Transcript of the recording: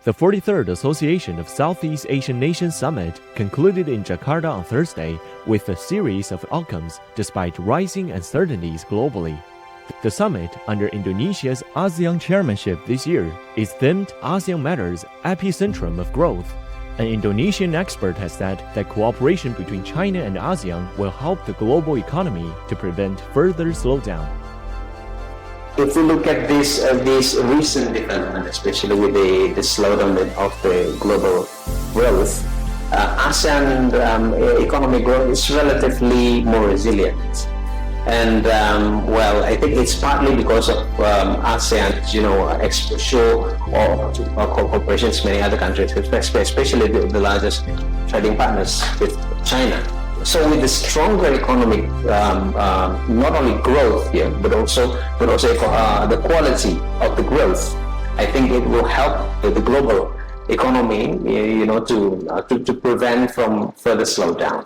The 43rd Association of Southeast Asian Nations Summit concluded in Jakarta on Thursday with a series of outcomes despite rising uncertainties globally. The summit, under Indonesia's ASEAN chairmanship this year, is themed ASEAN Matters Epicentrum of Growth. An Indonesian expert has said that cooperation between China and ASEAN will help the global economy to prevent further slowdown. If we look at this recent development, especially with the slowdown of the global growth, ASEAN economic growth is relatively more resilient. And I think it's partly because of ASEAN's, exposure or cooperations with many other countries, especially the largest trading partners with China. So with the stronger economic, not only growth here, but also the quality of the growth, I think it will help the global economy, to prevent from further slowdown.